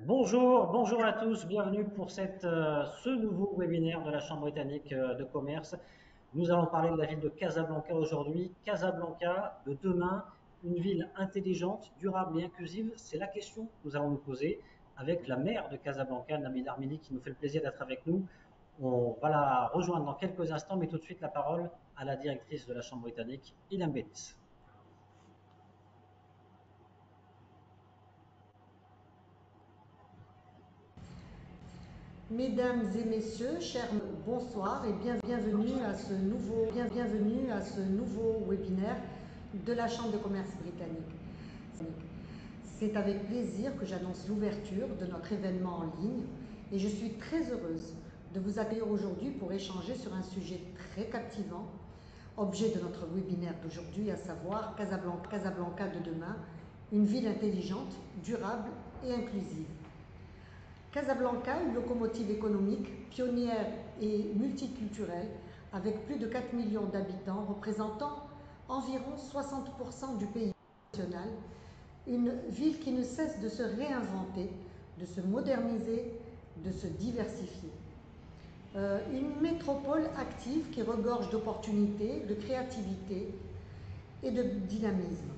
Bonjour à tous, bienvenue pour ce nouveau webinaire de la Chambre britannique de commerce. Nous allons parler de la ville de Casablanca aujourd'hui. Casablanca de demain, une ville intelligente, durable et inclusive, c'est la question que nous allons nous poser avec la maire de Casablanca, Nabil Armili, qui nous fait le plaisir d'être avec nous. On va la rejoindre dans quelques instants, mais tout de suite la parole à la directrice de la Chambre britannique, Ilham Bennis. Mesdames et messieurs, chers, bonsoir et bienvenue à ce nouveau webinaire de la Chambre de commerce britannique. C'est avec plaisir que j'annonce l'ouverture de notre événement en ligne et je suis très heureuse de vous accueillir aujourd'hui pour échanger sur un sujet très captivant, objet de notre webinaire d'aujourd'hui, à savoir Casablanca de demain, une ville intelligente, durable et inclusive. Casablanca, une locomotive économique, pionnière et multiculturelle, avec plus de 4 millions d'habitants, représentant environ 60% du pays national, une ville qui ne cesse de se réinventer, de se moderniser, de se diversifier. Une métropole active qui regorge d'opportunités, de créativité et de dynamisme.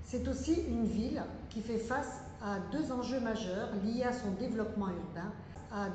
C'est aussi une ville qui fait face à deux enjeux majeurs liés à son développement urbain, à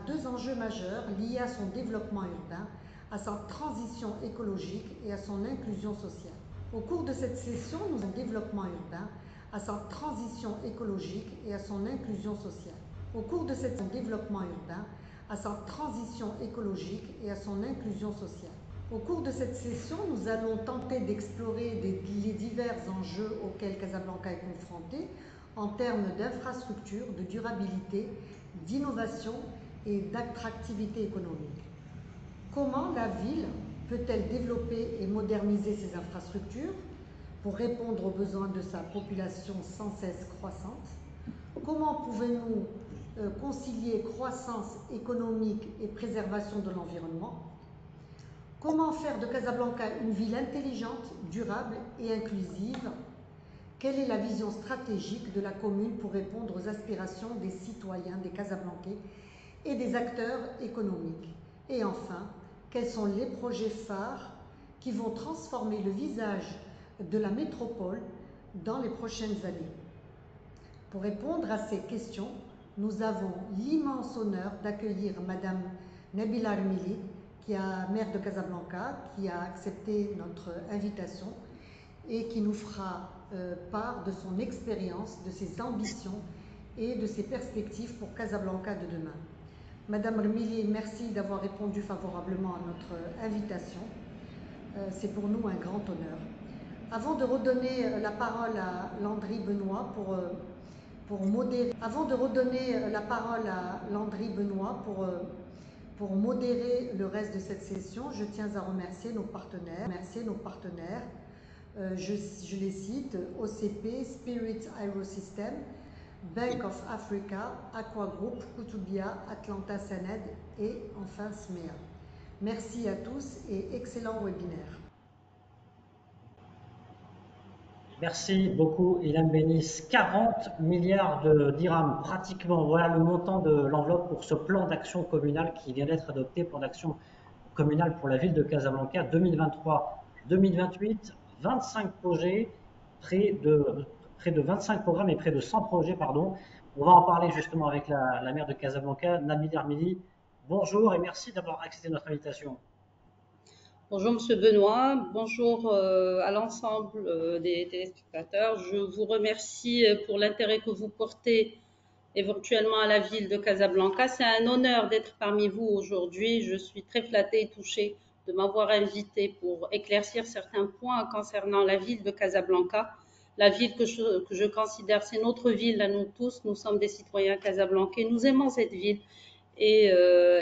sa transition écologique et à son inclusion sociale. Au cours de cette session, nous avons développement urbain, à sa transition écologique et à son inclusion sociale. Au cours de cette développement urbain, à sa transition écologique et à son inclusion sociale. Au cours de cette session, nous allons tenter d'explorer les divers enjeux auxquels Casablanca est confrontée en termes d'infrastructures, de durabilité, d'innovation et d'attractivité économique. Comment la ville peut-elle développer et moderniser ses infrastructures pour répondre aux besoins de sa population sans cesse croissante? Comment pouvons-nous concilier croissance économique et préservation de l'environnement? Comment faire de Casablanca une ville intelligente, durable et inclusive? Quelle est la vision stratégique de la commune pour répondre aux aspirations des citoyens, des Casablancais et des acteurs économiques? Et enfin, quels sont les projets phares qui vont transformer le visage de la métropole dans les prochaines années? Pour répondre à ces questions, nous avons l'immense honneur d'accueillir Madame Nabil Armili, qui est maire de Casablanca, qui a accepté notre invitation et qui nous fera part de son expérience, de ses ambitions et de ses perspectives pour Casablanca de demain. Madame Armili, merci d'avoir répondu favorablement à notre invitation. C'est pour nous un grand honneur. Avant de redonner la parole à Landry Benoît pour modérer le reste de cette session, je tiens à remercier nos partenaires. Je les cite: OCP, Spirit Aerosystem, Bank of Africa, Aqua Group, Kutubia, Atlanta Sanad et enfin SMEA. Merci à tous et excellent webinaire. Merci beaucoup, Ilham Bennis. 40 milliards de dirhams, pratiquement. Voilà le montant de l'enveloppe pour ce plan d'action communal qui vient d'être adopté, plan d'action communal pour la ville de Casablanca 2023-2028. 25 projets, près de 25 programmes et près de 100 projets, pardon. On va en parler justement avec la maire de Casablanca, Nabil Armili. Bonjour et merci d'avoir accepté notre invitation. Bonjour Monsieur Benoît, bonjour à l'ensemble des téléspectateurs. Je vous remercie pour l'intérêt que vous portez éventuellement à la ville de Casablanca. C'est un honneur d'être parmi vous aujourd'hui. Je suis très flattée et touchée de m'avoir invitée pour éclaircir certains points concernant la ville de Casablanca. La ville que je considère, c'est notre ville à nous tous. Nous sommes des citoyens casablancais. Nous aimons cette ville. Et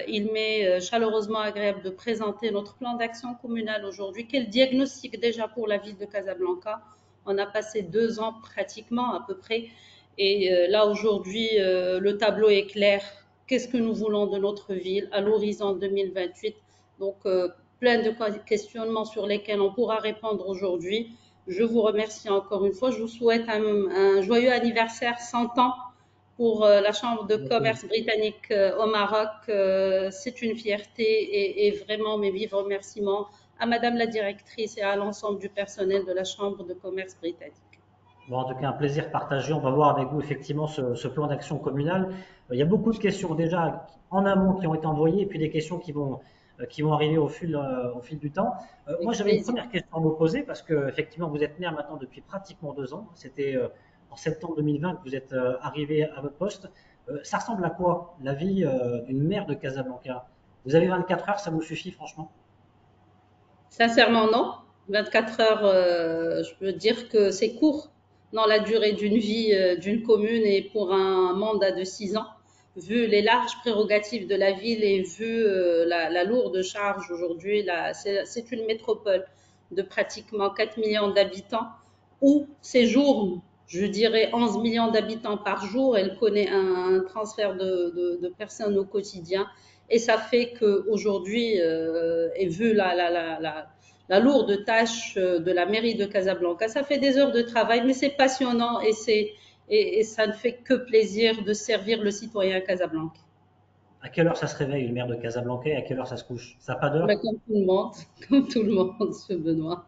il m'est chaleureusement agréable de présenter notre plan d'action communal aujourd'hui. Quel diagnostic déjà pour la ville de Casablanca? On a passé 2 ans pratiquement à peu près. Et là aujourd'hui, le tableau est clair. Qu'est-ce que nous voulons de notre ville à l'horizon 2028? Donc plein de questionnements sur lesquels on pourra répondre aujourd'hui. Je vous remercie encore une fois. Je vous souhaite un joyeux anniversaire 100 ans pour la Chambre de commerce britannique au Maroc. C'est une fierté et vraiment mes vifs remerciements à Madame la directrice et à l'ensemble du personnel de la Chambre de commerce britannique. Bon, en tout cas, un plaisir partagé. On va voir avec vous effectivement ce plan d'action communal. Il y a beaucoup de questions déjà en amont qui ont été envoyées et puis des questions qui vont arriver au fil du temps. Moi, j'avais une première question à vous poser parce que effectivement, vous êtes maire maintenant depuis pratiquement 2 ans. C'était en septembre 2020 que vous êtes arrivé à votre poste. Ça ressemble à quoi la vie d'une maire de Casablanca? Vous avez 24 heures, ça vous suffit franchement? Sincèrement, non. 24 heures, je peux dire que c'est court dans la durée d'une vie d'une commune et pour un mandat de 6 ans, vu les larges prérogatives de la ville et vu la lourde charge aujourd'hui. C'est une métropole de pratiquement 4 millions d'habitants où séjournent, je dirais, 11 millions d'habitants par jour. Elle connaît un transfert de personnes au quotidien. Et ça fait qu'aujourd'hui, et vu la lourde tâche de la mairie de Casablanca, ça fait des heures de travail, mais c'est passionnant et ça ne fait que plaisir de servir le citoyen casablancais. À quelle heure ça se réveille, une mère de Casablanca, et à quelle heure ça se couche? Ça n'a pas d'heure? Ben, comme tout le monde, ce Benoît.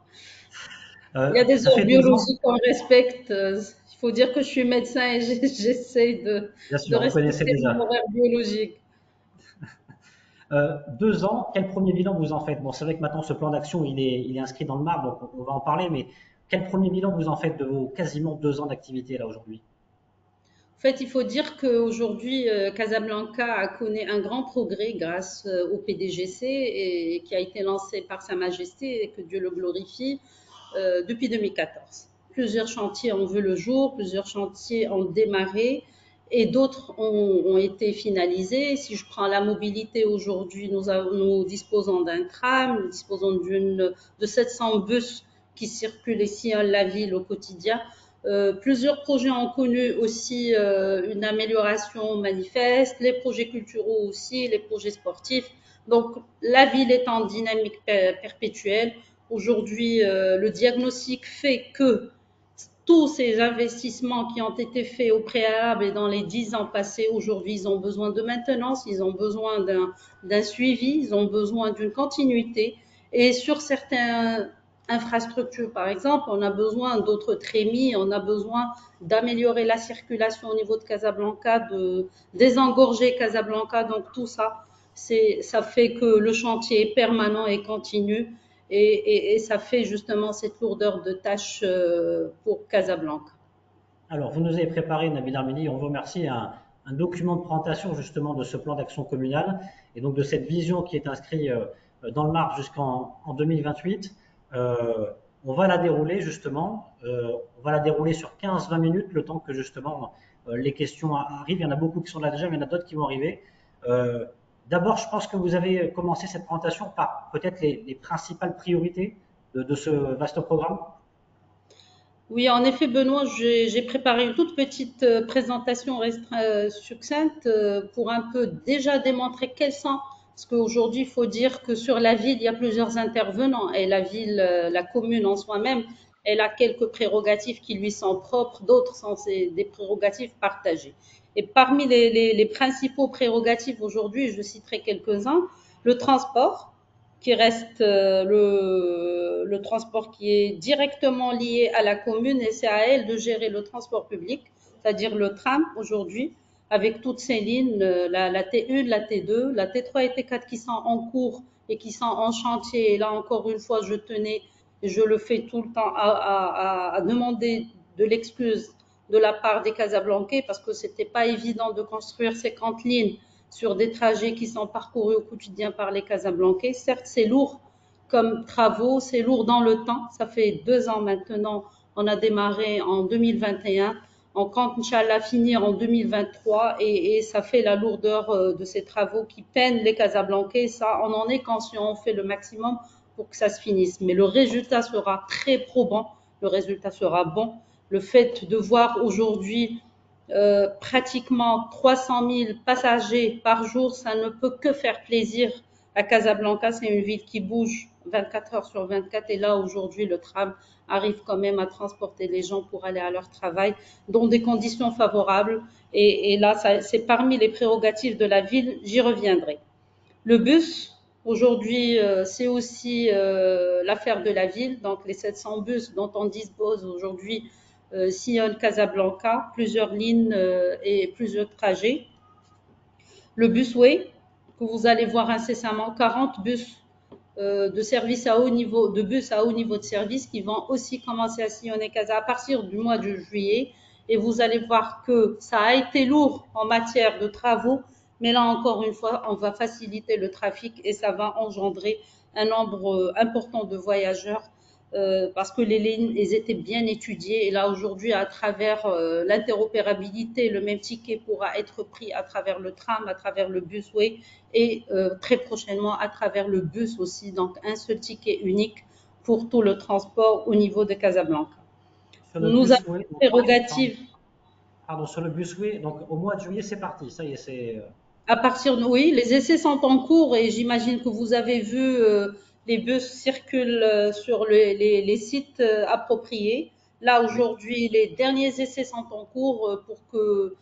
Il y a des Ça heures fait 2 ans. biologiques qu'on respecte. Il faut dire que je suis médecin et j'essaie Bien de sûr, vous connaissez respecter mon déjà. horaire biologique. 2 ans, quel premier bilan vous en faites? Bon, c'est vrai que maintenant ce plan d'action il est inscrit dans le marbre, donc on va en parler, mais quel premier bilan vous en faites de vos quasiment 2 ans d'activité là aujourd'hui? En fait, il faut dire qu'aujourd'hui, Casablanca a connu un grand progrès grâce au PDGC et qui a été lancé par Sa Majesté et que Dieu le glorifie depuis 2014. Plusieurs chantiers ont vu le jour, plusieurs chantiers ont démarré et d'autres ont été finalisés. Si je prends la mobilité aujourd'hui, nous disposons d'un tram, nous disposons de 700 bus qui circulent et sillonnent la ville au quotidien. Plusieurs projets ont connu aussi une amélioration manifeste, les projets culturels aussi, les projets sportifs. Donc la ville est en dynamique perpétuelle. Aujourd'hui, le diagnostic fait que tous ces investissements qui ont été faits au préalable et dans les 10 ans passés, aujourd'hui, ils ont besoin de maintenance, ils ont besoin d'un suivi, ils ont besoin d'une continuité. Et sur certaines infrastructures, par exemple, on a besoin d'autres trémies, on a besoin d'améliorer la circulation au niveau de Casablanca, de désengorger Casablanca. Donc tout ça, ça fait que le chantier est permanent et continu et ça fait justement cette lourdeur de tâches pour Casablanca. Alors, vous nous avez préparé, Nabil Armeni, on vous remercie, un document de présentation justement de ce plan d'action communal et donc de cette vision qui est inscrite dans le marbre jusqu'en 2028. On va la dérouler justement, on va la dérouler sur 15-20 minutes, le temps que justement les questions arrivent. Il y en a beaucoup qui sont là déjà, mais il y en a d'autres qui vont arriver. D'abord, je pense que vous avez commencé cette présentation par peut-être les principales priorités de ce vaste programme. Oui, en effet, Benoît, j'ai préparé une toute petite présentation succincte pour un peu déjà démontrer quels sont, parce qu'aujourd'hui, il faut dire que sur la ville, il y a plusieurs intervenants et la ville, la commune en soi-même, elle a quelques prérogatives qui lui sont propres, d'autres sont des prérogatives partagées. Et parmi les principaux prérogatives aujourd'hui, je citerai quelques-uns, le transport, qui reste le transport qui est directement lié à la commune et c'est à elle de gérer le transport public, c'est-à-dire le tram aujourd'hui, avec toutes ces lignes, la T1, la T2, la T3 et T4 qui sont en cours et qui sont en chantier. Et là, encore une fois, je tenais, et je le fais tout le temps, à demander de l'excuse de la part des Casablancais parce que c'était pas évident de construire 50 lignes sur des trajets qui sont parcourus au quotidien par les Casablancais. Certes, c'est lourd comme travaux, c'est lourd dans le temps. Ça fait 2 ans maintenant. On a démarré en 2021. On compte, Inch'Allah, finir en 2023 et ça fait la lourdeur de ces travaux qui peinent les Casablancais. Ça, on en est conscient. On fait le maximum pour que ça se finisse. Mais le résultat sera très probant. Le résultat sera bon. Le fait de voir aujourd'hui pratiquement 300 000 passagers par jour, ça ne peut que faire plaisir à Casablanca. C'est une ville qui bouge 24 heures sur 24. Et là, aujourd'hui, le tram arrive quand même à transporter les gens pour aller à leur travail dans des conditions favorables. Et là, c'est parmi les prérogatives de la ville, j'y reviendrai. Le bus, aujourd'hui, c'est aussi l'affaire de la ville. Donc, les 700 bus dont on dispose aujourd'hui sillonnent Casablanca, plusieurs lignes et plusieurs trajets. Le busway, que vous allez voir incessamment, 40 bus de service à haut niveau, de bus à haut niveau de service qui vont aussi commencer à sillonner Casa à partir du mois de juillet. Et vous allez voir que ça a été lourd en matière de travaux, mais là encore une fois, on va faciliter le trafic et ça va engendrer un nombre important de voyageurs parce que les lignes elles étaient bien étudiées. Et là aujourd'hui, à travers l'interopérabilité, le même ticket pourra être pris à travers le tram, à travers le busway et très prochainement à travers le bus aussi. Donc un seul ticket unique pour tout le transport au niveau de Casablanca. Sur le Nous avons busway, une prérogative. pardon, sur le busway, donc au mois de juillet, c'est parti. Ça y est, À partir de, oui, les essais sont en cours et j'imagine que vous avez vu les bus circulent sur les sites appropriés. Là, oui. aujourd'hui, les derniers essais sont en cours pour que,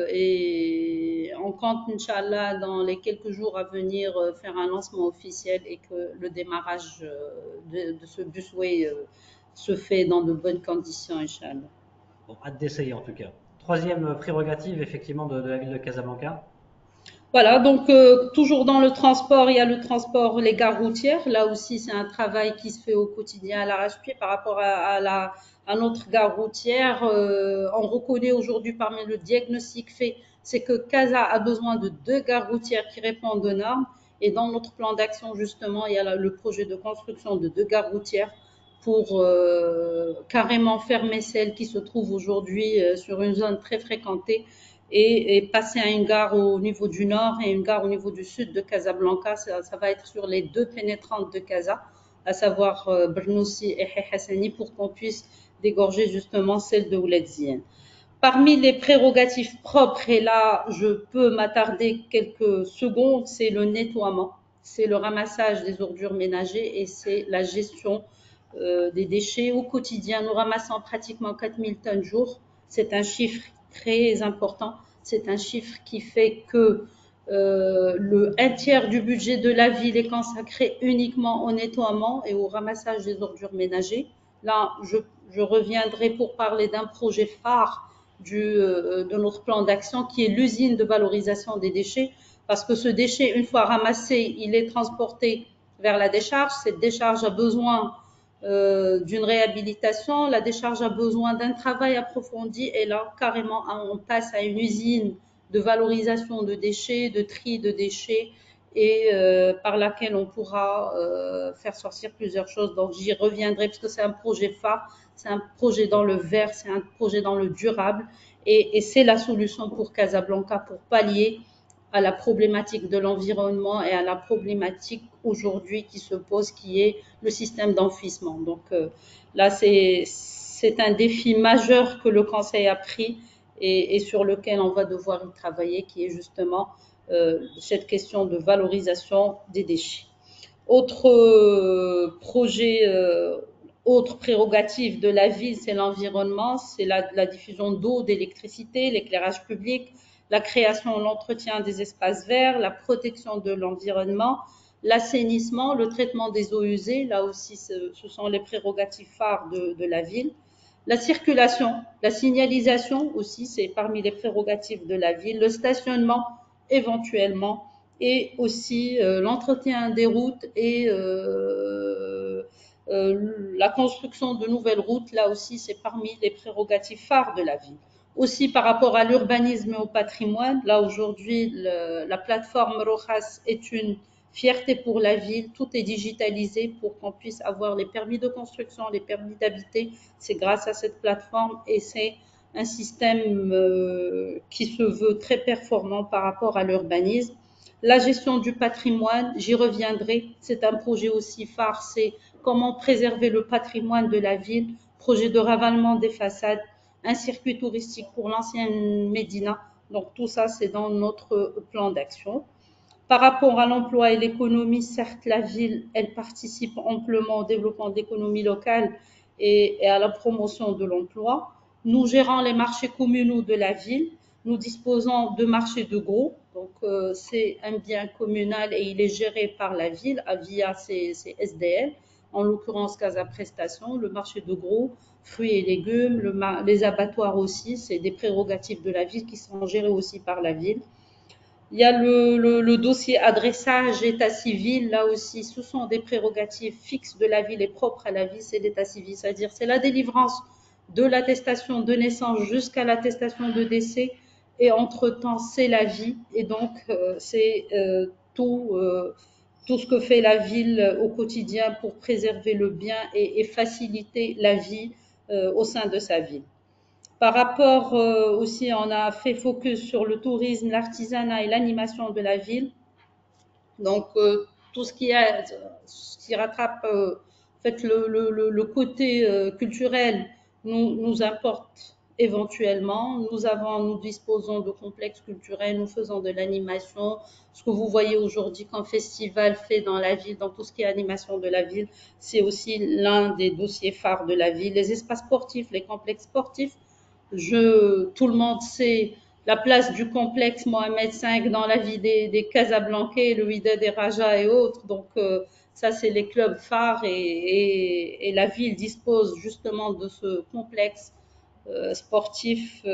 et on compte, Inch'Allah, dans les quelques jours à venir, faire un lancement officiel et que le démarrage de ce busway se fait dans de bonnes conditions, Inch'Allah. Bon, hâte d'essayer en tout cas. Troisième prérogative, effectivement, de la ville de Casablanca. Voilà, donc toujours dans le transport, il y a le transport, les gares routières. Là aussi, c'est un travail qui se fait au quotidien à l'arrache-pied par rapport à notre gare routière. On reconnaît aujourd'hui parmi le diagnostic fait, c'est que Casa a besoin de 2 gares routières qui répondent aux normes. Et dans notre plan d'action, justement, il y a le projet de construction de 2 gares routières pour carrément fermer celles qui se trouvent aujourd'hui sur une zone très fréquentée et passer à une gare au niveau du nord et une gare au niveau du sud de Casablanca. Ça va être sur les 2 pénétrantes de Casa, à savoir Bernoussi et Hassani, pour qu'on puisse dégorger justement celle de Ouledzienne. Parmi les prérogatives propres, et là je peux m'attarder quelques secondes, c'est le nettoiement, c'est le ramassage des ordures ménagères et c'est la gestion des déchets. Au quotidien, nous ramassons pratiquement 4000 tonnes jour. C'est un chiffre très important. C'est un chiffre qui fait que un tiers du budget de la ville est consacré uniquement au nettoiement et au ramassage des ordures ménagères. Là, je reviendrai pour parler d'un projet phare de notre plan d'action qui est l'usine de valorisation des déchets. Parce que ce déchet, une fois ramassé, il est transporté vers la décharge. Cette décharge a besoin d'une réhabilitation. La décharge a besoin d'un travail approfondi et là, carrément, on passe à une usine de valorisation de déchets, de tri de déchets et par laquelle on pourra faire sortir plusieurs choses. Donc, j'y reviendrai parce que c'est un projet phare, c'est un projet dans le vert, c'est un projet dans le durable et c'est la solution pour Casablanca pour pallier à la problématique de l'environnement et à la problématique aujourd'hui qui se pose, qui est le système d'enfouissement. Donc là, c'est un défi majeur que le Conseil a pris et sur lequel on va devoir y travailler, qui est justement cette question de valorisation des déchets. Autre projet, autre prérogative de la ville, c'est l'environnement, c'est la diffusion d'eau, d'électricité, l'éclairage public, la création et l'entretien des espaces verts, la protection de l'environnement, l'assainissement, le traitement des eaux usées, là aussi ce sont les prérogatives phares de la ville. La circulation, la signalisation aussi, c'est parmi les prérogatives de la ville, le stationnement éventuellement, et aussi l'entretien des routes et la construction de nouvelles routes, là aussi c'est parmi les prérogatives phares de la ville. Aussi par rapport à l'urbanisme et au patrimoine, là aujourd'hui la plateforme Rojas est une fierté pour la ville, tout est digitalisé pour qu'on puisse avoir les permis de construction, les permis d'habiter, c'est grâce à cette plateforme et c'est un système qui se veut très performant par rapport à l'urbanisme. La gestion du patrimoine, j'y reviendrai, c'est un projet aussi phare, c'est comment préserver le patrimoine de la ville, projet de ravalement des façades, un circuit touristique pour l'ancienne Médina. Donc tout ça, c'est dans notre plan d'action. Par rapport à l'emploi et l'économie, certes, la ville, elle participe amplement au développement de l'économie locale et à la promotion de l'emploi. Nous gérons les marchés communaux de la ville. Nous disposons de marchés de gros. Donc, c'est un bien communal et il est géré par la ville via ses SDL, en l'occurrence Casa Prestation, le marché de gros, fruits et légumes, les abattoirs aussi, c'est des prérogatives de la ville qui sont gérées aussi par la ville. Il y a le dossier adressage état civil, là aussi, ce sont des prérogatives fixes de la ville et propres à la ville, c'est l'état civil, c'est-à-dire c'est la délivrance de l'attestation de naissance jusqu'à l'attestation de décès, et entre-temps, c'est la vie, et donc c'est tout ce que fait la ville au quotidien pour préserver le bien et faciliter la vie au sein de sa ville. Par rapport aussi, on a fait focus sur le tourisme, l'artisanat et l'animation de la ville. Donc, tout ce qui rattrape en fait, le côté culturel nous importe éventuellement. Nous disposons de complexes culturels, nous faisons de l'animation. Ce que vous voyez aujourd'hui qu'un festival fait dans la ville, dans tout ce qui est animation de la ville, c'est aussi l'un des dossiers phares de la ville. Les espaces sportifs, les complexes sportifs, tout le monde sait la place du complexe Mohamed V dans la vie des Casablancais, le Wydad des Raja et autres. Donc, ça, c'est les clubs phares et la ville dispose justement de ce complexe sportif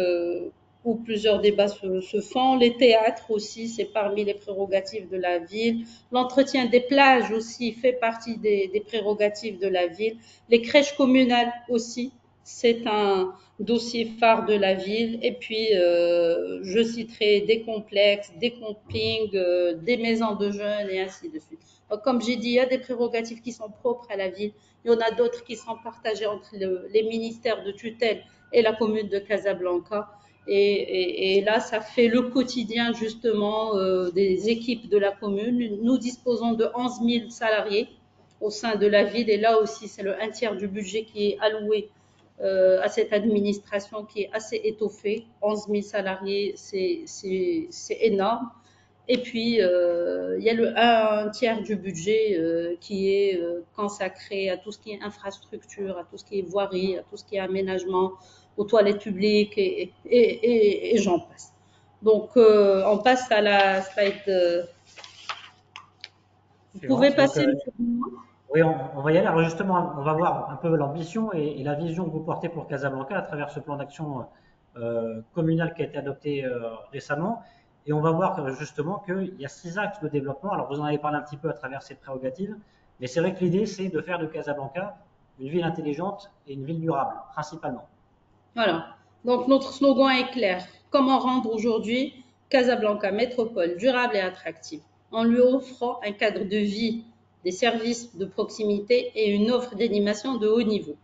où plusieurs débats se font. Les théâtres aussi, c'est parmi les prérogatives de la ville. L'entretien des plages aussi fait partie des prérogatives de la ville. Les crèches communales aussi, c'est un dossier phare de la ville. Et puis, je citerai des complexes, des campings, des maisons de jeunes et ainsi de suite. Donc, comme j'ai dit, il y a des prérogatives qui sont propres à la ville. Il y en a d'autres qui sont partagées entre les ministères de tutelle et la commune de Casablanca. Et là, ça fait le quotidien justement des équipes de la commune. Nous disposons de 11 000 salariés au sein de la ville. Et là aussi, c'est un tiers du budget qui est alloué à cette administration qui est assez étoffée. 11 000 salariés, c'est énorme. Et puis, il y a un tiers du budget qui est consacré à tout ce qui est infrastructure, à tout ce qui est voirie, à tout ce qui est aménagement, aux toilettes publiques et j'en passe. Donc, on passe à la slide. Vous pouvez passer, monsieur Benoît. Oui, on va y aller. Alors justement, on va voir un peu l'ambition et la vision que vous portez pour Casablanca à travers ce plan d'action communal qui a été adopté récemment. Et on va voir justement qu'il y a 6 axes de développement. Alors vous en avez parlé un petit peu à travers ces prérogatives, mais c'est vrai que l'idée, c'est de faire de Casablanca une ville intelligente et une ville durable, principalement. Voilà. Donc notre slogan est clair. Comment rendre aujourd'hui Casablanca métropole durable et attractive en lui offrant un cadre de vie, des services de proximité et une offre d'animation de haut niveau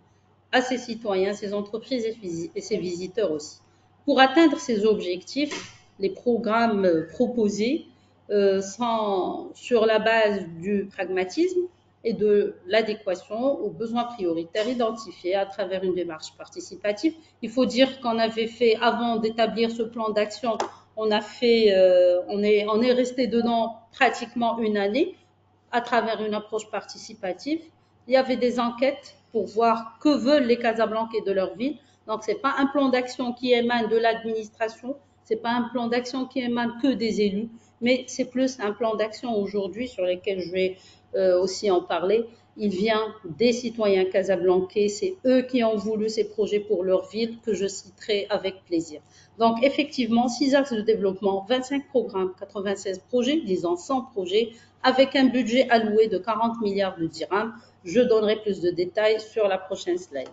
à ses citoyens, ses entreprises et ses visiteurs aussi. Pour atteindre ces objectifs, les programmes proposés sont sur la base du pragmatisme et de l'adéquation aux besoins prioritaires identifiés à travers une démarche participative. Il faut dire qu'on avait fait, avant d'établir ce plan d'action, on est resté dedans pratiquement une année à travers une approche participative. Il y avait des enquêtes pour voir que veulent les Casablancais de leur ville. Donc, ce n'est pas un plan d'action qui émane de l'administration, ce n'est pas un plan d'action qui émane que des élus, mais c'est plus un plan d'action aujourd'hui sur lequel je vais aussi en parler. Il vient des citoyens casablancais, c'est eux qui ont voulu ces projets pour leur ville que je citerai avec plaisir. Donc effectivement, 6 axes de développement, 25 programmes, 96 projets, disons 100 projets, avec un budget alloué de 40 milliards de dirhams. Je donnerai plus de détails sur la prochaine slide.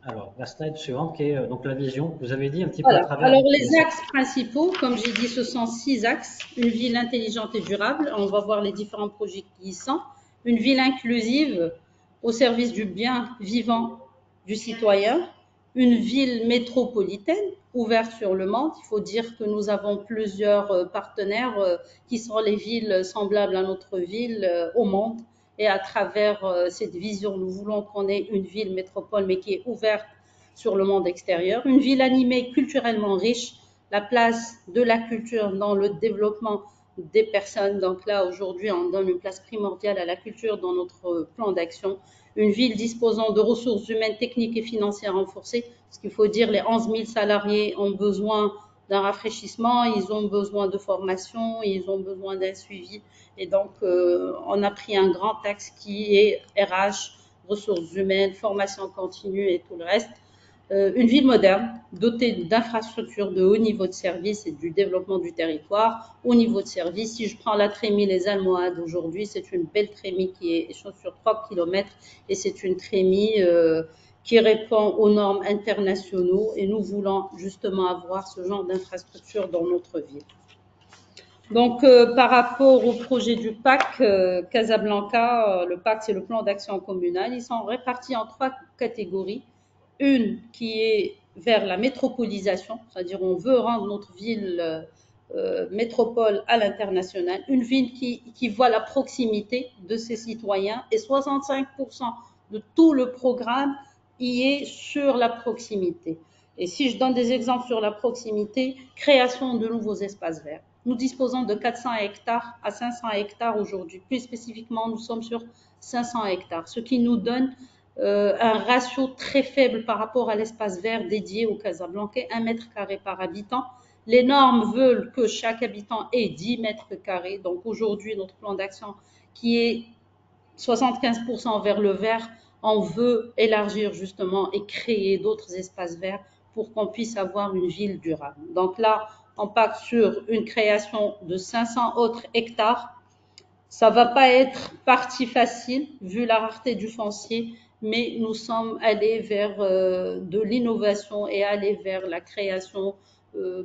Alors, la slide suivante qui est donc la vision. Vous avez dit un petit peu à travers. Alors, les axes principaux, comme j'ai dit, ce sont 6 axes. Une ville intelligente et durable. On va voir les différents projets qui y sont. Une ville inclusive au service du bien vivant du citoyen. Une ville métropolitaine ouverte sur le monde. Il faut dire que nous avons plusieurs partenaires qui sont les villes semblables à notre ville au monde. Et à travers cette vision, nous voulons qu'on ait une ville métropole, mais qui est ouverte sur le monde extérieur. Une ville animée culturellement riche, la place de la culture dans le développement des personnes. Donc là, aujourd'hui, on donne une place primordiale à la culture dans notre plan d'action. Une ville disposant de ressources humaines, techniques et financières renforcées. Ce qu'il faut dire, les 11 000 salariés ont besoin d'un rafraîchissement, ils ont besoin de formation, ils ont besoin d'un suivi. Et donc, on a pris un grand axe qui est RH, ressources humaines, formation continue et tout le reste. Une ville moderne, dotée d'infrastructures de haut niveau de service et du développement du territoire. Au niveau de service, si je prends la Trémie les Almohades aujourd'hui, c'est une belle Trémie qui est sur 3 km et c'est une Trémie qui répond aux normes internationaux et nous voulons justement avoir ce genre d'infrastructure dans notre ville. Donc, par rapport au projet du PAC Casablanca, le PAC, c'est le plan d'action communal. Ils sont répartis en 3 catégories. Une qui est vers la métropolisation, c'est-à-dire on veut rendre notre ville métropole à l'international. Une ville qui voit la proximité de ses citoyens et 65% de tout le programme y est sur la proximité. Et si je donne des exemples sur la proximité, création de nouveaux espaces verts. Nous disposons de 400 hectares à 500 hectares aujourd'hui. Plus spécifiquement, nous sommes sur 500 hectares, ce qui nous donne un ratio très faible par rapport à l'espace vert dédié au Casablancais, 1 mètre carré par habitant. Les normes veulent que chaque habitant ait 10 mètres carrés. Donc aujourd'hui, notre plan d'action qui est 75% vers le vert, on veut élargir justement et créer d'autres espaces verts pour qu'on puisse avoir une ville durable. Donc là, on part sur une création de 500 autres hectares. Ça va pas être partie facile vu la rareté du foncier, mais nous sommes allés vers de l'innovation et aller vers la création,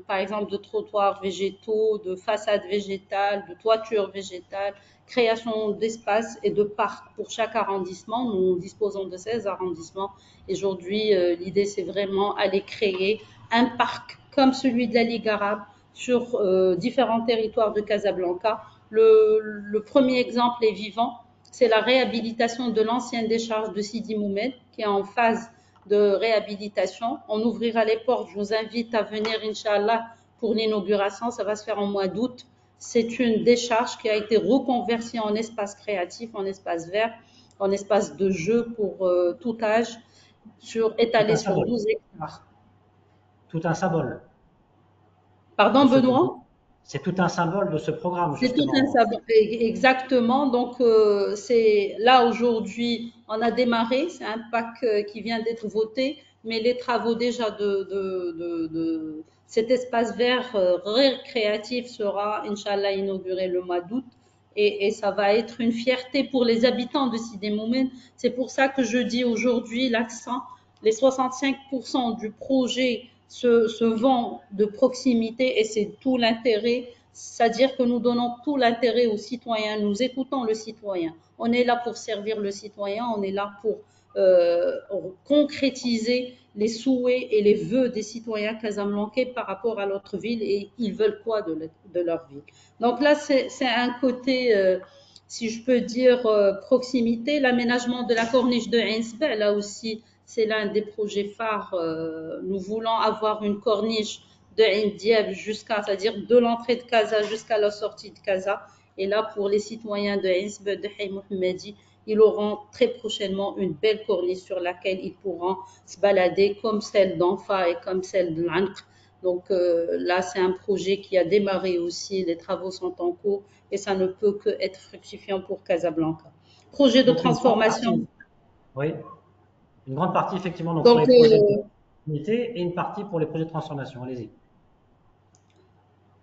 par exemple, de trottoirs végétaux, de façades végétales, de toitures végétales, création d'espaces et de parcs pour chaque arrondissement. Nous disposons de 16 arrondissements. Aujourd'hui, l'idée, c'est vraiment aller créer un parc comme celui de la Ligue arabe sur différents territoires de Casablanca. Le premier exemple est vivant, c'est la réhabilitation de l'ancienne décharge de Sidi Moumed qui est en phase de réhabilitation. On ouvrira les portes, je vous invite à venir, Inch'Allah, pour l'inauguration, ça va se faire en mois d'août. C'est une décharge qui a été reconvertie en espace créatif, en espace vert, en espace de jeu pour tout âge, étalé sur 12 hectares. Tout un symbole. Pardon, Benoît? C'est tout un symbole de ce programme, C'est tout justement. un symbole, exactement. Donc, c'est là aujourd'hui, on a démarré. C'est un PAC qui vient d'être voté, mais les travaux déjà de cet espace vert récréatif sera, Inch'Allah, inauguré le mois d'août. Et ça va être une fierté pour les habitants de Sidi Moumen. C'est pour ça que je dis aujourd'hui l'accent, les 65% du projet se vend de proximité et c'est tout l'intérêt. C'est-à-dire que nous donnons tout l'intérêt aux citoyens, nous écoutons le citoyen. On est là pour servir le citoyen, on est là pour concrétiser les souhaits et les vœux des citoyens casablancais par rapport à notre ville et ils veulent quoi de leur ville. Donc là, c'est un côté, si je peux dire, proximité. L'aménagement de la corniche de Ainsbeh, là aussi, c'est l'un des projets phares. Nous voulons avoir une corniche de Ain Diab jusqu'à, c'est-à-dire de l'entrée de Casa jusqu'à la sortie de Casa. Et là, pour les citoyens de Ainsbeh, de Hay Mohammadi, ils auront très prochainement une belle corniche sur laquelle ils pourront se balader comme celle d'Anfa et comme celle de l'Ankh. Donc là, c'est un projet qui a démarré aussi, les travaux sont en cours et ça ne peut que être fructifiant pour Casablanca. Projet de transformation. Oui, une grande partie effectivement donc, pour les projets d'unité et une partie pour les projets de transformation. Allez-y.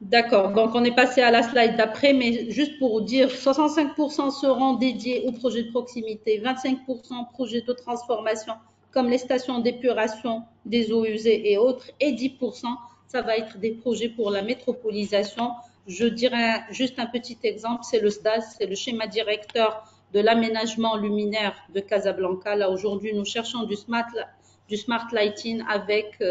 D'accord, donc on est passé à la slide d'après, mais juste pour dire, 65% seront dédiés aux projets de proximité, 25% projets de transformation, comme les stations d'épuration des eaux usées et autres, et 10%, ça va être des projets pour la métropolisation. Je dirais juste un petit exemple, c'est le SDAS, c'est le schéma directeur de l'aménagement luminaire de Casablanca. Là, aujourd'hui, nous cherchons du smart lighting avec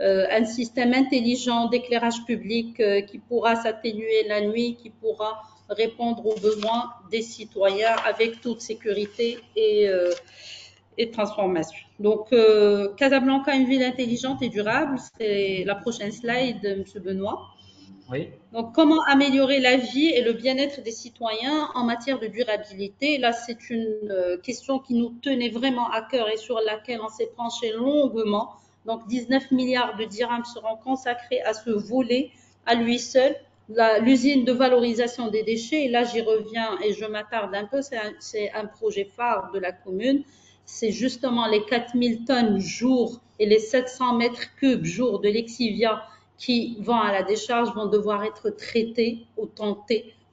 un système intelligent d'éclairage public qui pourra s'atténuer la nuit, qui pourra répondre aux besoins des citoyens avec toute sécurité et transformation. Donc, Casablanca, une ville intelligente et durable, c'est la prochaine slide, M. Benoît. Oui. Donc, comment améliorer la vie et le bien-être des citoyens en matière de durabilité? Là, c'est une question qui nous tenait vraiment à cœur et sur laquelle on s'est penché longuement. Donc, 19 milliards de dirhams seront consacrés à ce volet à lui seul. L'usine de valorisation des déchets, et là j'y reviens et je m'attarde un peu, c'est un projet phare de la commune. C'est justement les 4000 tonnes jour et les 700 mètres cubes jour de lexivia qui vont à la décharge vont devoir être traités ou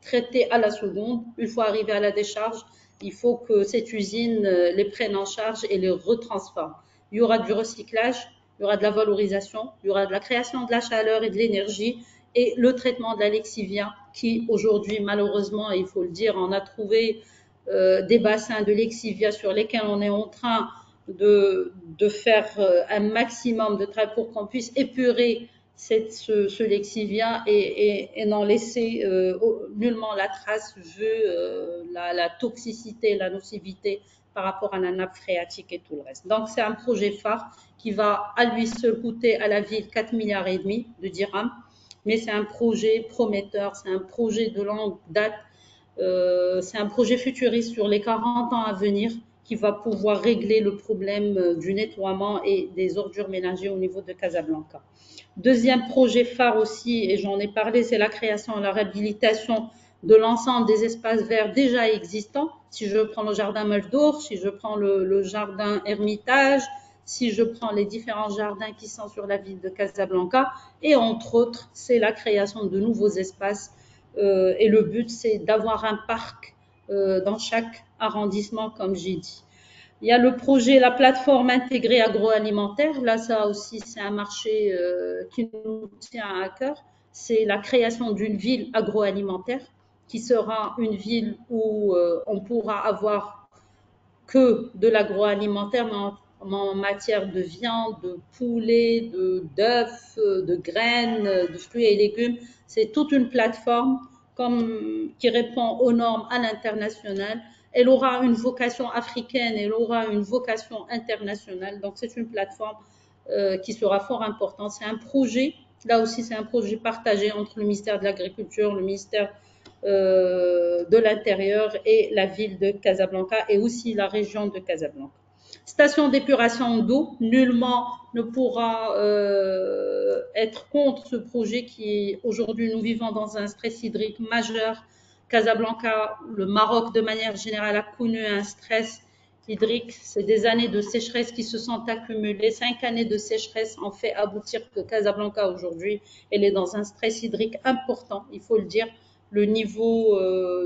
traités à la seconde. Une fois arrivés à la décharge, il faut que cette usine les prenne en charge et les retransforme. Il y aura du recyclage, il y aura de la valorisation, il y aura de la création de la chaleur et de l'énergie et le traitement de la lexivia qui aujourd'hui malheureusement, il faut le dire, on a trouvé des bassins de lexivia sur lesquels on est en train de faire un maximum de travail pour qu'on puisse épurer ce lexivia et n'en laisser nullement la trace vu la toxicité, la nocivité par rapport à la nappe phréatique et tout le reste. Donc c'est un projet phare qui va à lui seul coûter à la ville 4 milliards et demi de dirhams, mais c'est un projet prometteur, c'est un projet de longue date, c'est un projet futuriste sur les 40 ans à venir qui va pouvoir régler le problème du nettoiement et des ordures ménagères au niveau de Casablanca. Deuxième projet phare aussi, et j'en ai parlé, c'est la création et la réhabilitation de l'ensemble des espaces verts déjà existants. Si je prends le jardin Meldour, si je prends le jardin Hermitage, si je prends les différents jardins qui sont sur la ville de Casablanca, et entre autres, c'est la création de nouveaux espaces. Et le but, c'est d'avoir un parc dans chaque arrondissement, comme j'ai dit. Il y a le projet, la plateforme intégrée agroalimentaire. Là, ça aussi, c'est un marché qui nous tient à cœur. C'est la création d'une ville agroalimentaire qui sera une ville où on pourra avoir que de l'agroalimentaire, mais en matière de viande, de poulet, d'œufs, de graines, de fruits et légumes. C'est toute une plateforme qui répond aux normes à l'international. Elle aura une vocation africaine, elle aura une vocation internationale. Donc c'est une plateforme qui sera fort importante. C'est un projet, là aussi c'est un projet partagé entre le ministère de l'Agriculture, le ministère de l'Intérieur et la ville de Casablanca et aussi la région de Casablanca. Station d'épuration d'eau, nullement ne pourra être contre ce projet qui aujourd'hui nous vivons dans un stress hydrique majeur. Casablanca, le Maroc de manière générale a connu un stress hydrique. C'est des années de sécheresse qui se sont accumulées. 5 années de sécheresse ont fait aboutir que Casablanca aujourd'hui, elle est dans un stress hydrique important, il faut le dire. Le niveau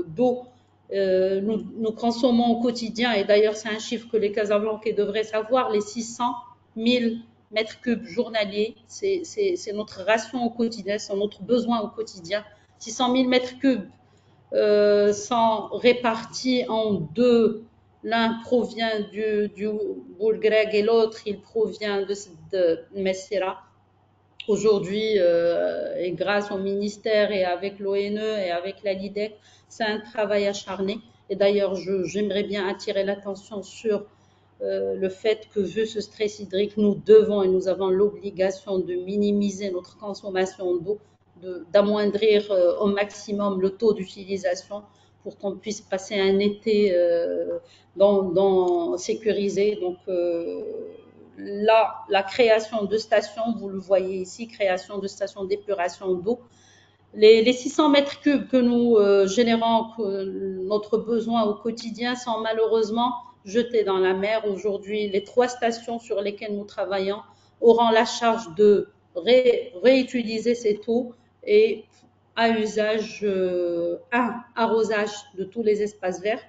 d'eau nous consommons au quotidien, et d'ailleurs c'est un chiffre que les Casablancais devraient savoir, les 600 000 mètres cubes journaliers, c'est notre ration au quotidien, c'est notre besoin au quotidien. 600 000 mètres cubes sont répartis en deux. L'un provient du Boulgreg et l'autre, il provient de Messira. Aujourd'hui, et grâce au ministère et avec l'ONE et avec la LIDEC, c'est un travail acharné. Et d'ailleurs, j'aimerais bien attirer l'attention sur le fait que, vu ce stress hydrique, nous devons et nous avons l'obligation de minimiser notre consommation d'eau, d'amoindrir au maximum le taux d'utilisation pour qu'on puisse passer un été sécurisé. Donc, là, la création de stations, vous le voyez ici, création de stations d'épuration d'eau. Les 600 mètres cubes que nous générons, notre besoin au quotidien, sont malheureusement jetés dans la mer. Aujourd'hui, les 3 stations sur lesquelles nous travaillons auront la charge de réutiliser cette eau et à usage, arrosage de tous les espaces verts.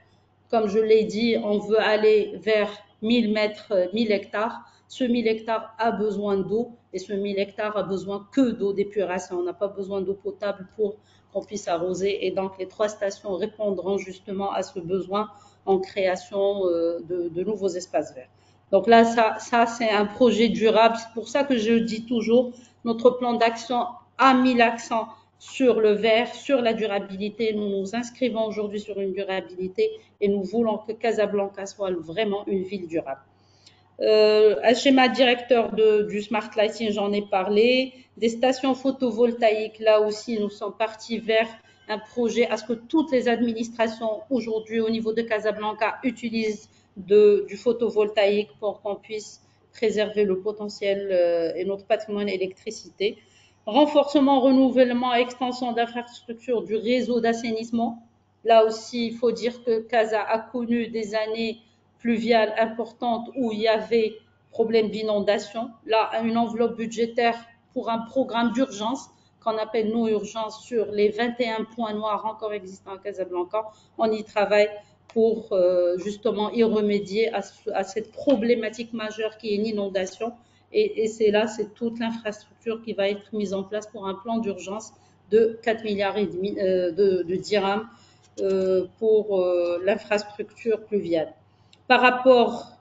Comme je l'ai dit, on veut aller vers 1000 mètres, 1000 hectares. Ce 1000 hectares a besoin d'eau et ce 1000 hectares a besoin que d'eau d'épuration. On n'a pas besoin d'eau potable pour qu'on puisse arroser. Et donc, les 3 stations répondront justement à ce besoin en création de nouveaux espaces verts. Donc là, ça c'est un projet durable. C'est pour ça que je dis toujours, notre plan d'action a mis l'accent sur le vert, sur la durabilité. Nous nous inscrivons aujourd'hui sur une durabilité et nous voulons que Casablanca soit vraiment une ville durable. Un schéma directeur du smart lighting, j'en ai parlé. Des stations photovoltaïques, là aussi, nous sommes partis vers un projet à ce que toutes les administrations aujourd'hui au niveau de Casablanca utilisent du photovoltaïque pour qu'on puisse préserver le potentiel et notre patrimoine électricité. Renforcement, renouvellement, extension d'infrastructures du réseau d'assainissement. Là aussi, il faut dire que Casa a connu des années pluviales importantes où il y avait problème d'inondation. Là, une enveloppe budgétaire pour un programme d'urgence qu'on appelle nous urgence sur les 21 points noirs encore existants à Casablanca. On y travaille pour justement y remédier à cette problématique majeure qui est l'inondation. Et c'est là, c'est toute l'infrastructure qui va être mise en place pour un plan d'urgence de 4 milliards et demi de dirhams pour l'infrastructure pluviale. Par rapport,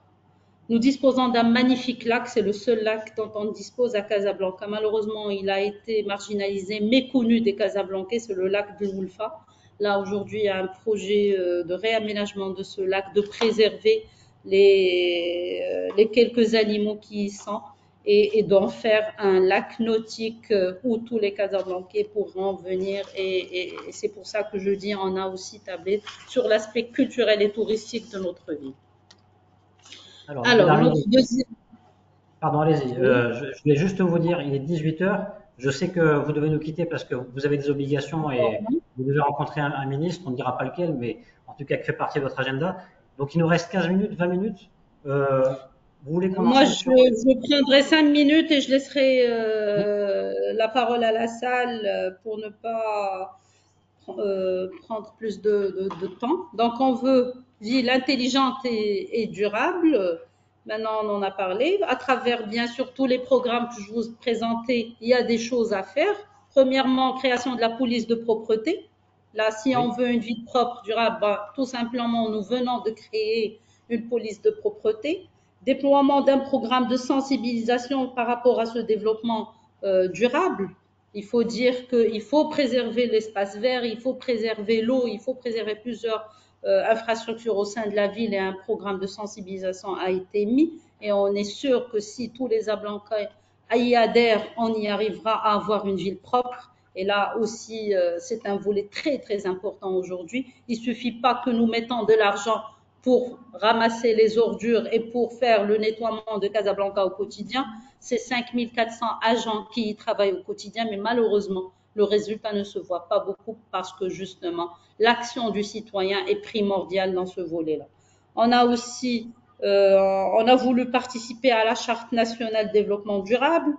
nous disposons d'un magnifique lac, c'est le seul lac dont on dispose à Casablanca. Malheureusement, il a été marginalisé, méconnu des Casablancais, c'est le lac de Woulfa. Là, aujourd'hui, il y a un projet de réaménagement de ce lac, de préserver les quelques animaux qui y sont et d'en faire un lac nautique où tous les Casablancais pourront venir. Et c'est pour ça que je dis, on a aussi tablé sur l'aspect culturel et touristique de notre ville. Alors, notre deuxième... Pardon, allez-y. Je voulais juste vous dire, il est 18 h. Je sais que vous devez nous quitter parce que vous avez des obligations et vous devez rencontrer un ministre, on ne dira pas lequel, mais en tout cas qui fait partie de votre agenda. Donc il nous reste 15 minutes, 20 minutes. Vous voulez Moi, je prendrai 5 minutes et je laisserai la parole à la salle pour ne pas prendre plus de temps. Donc, on veut ville intelligente et durable. Maintenant, on en a parlé. À travers, bien sûr, tous les programmes que je vous ai présentés, il y a des choses à faire. Premièrement, création de la police de propreté. Là, si on veut une ville propre, durable, tout simplement, nous venons de créer une police de propreté. Déploiement d'un programme de sensibilisation par rapport à ce développement durable. Il faut dire qu'il faut préserver l'espace vert, il faut préserver l'eau, il faut préserver plusieurs infrastructures au sein de la ville et un programme de sensibilisation a été mis. Et on est sûr que si tous les Ablancais y adhèrent, on y arrivera à avoir une ville propre. Et là aussi, c'est un volet très, très important aujourd'hui. Il ne suffit pas que nous mettons de l'argent pour ramasser les ordures et pour faire le nettoiement de Casablanca au quotidien. C'est 5400 agents qui y travaillent au quotidien, mais malheureusement, le résultat ne se voit pas beaucoup parce que justement, l'action du citoyen est primordiale dans ce volet-là. On a aussi, on a voulu participer à la Charte nationale de développement durable.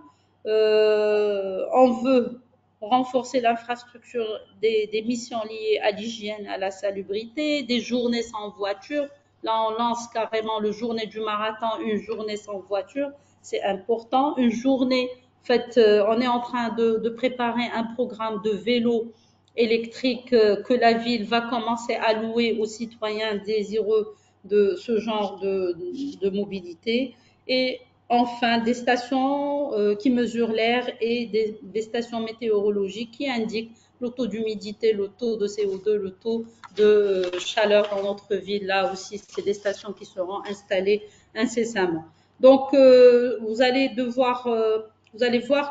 On veut renforcer l'infrastructure des missions liées à l'hygiène, à la salubrité, des journées sans voiture. Là, on lance carrément le journée du marathon, une journée sans voiture. C'est important. Une journée, en fait, on est en train de préparer un programme de vélo électrique que la ville va commencer à louer aux citoyens désireux de ce genre de mobilité. Et enfin, des stations qui mesurent l'air et des stations météorologiques qui indiquent le taux d'humidité, le taux de CO2, le taux de chaleur dans notre ville. Là aussi, c'est des stations qui seront installées incessamment. Donc, vous allez voir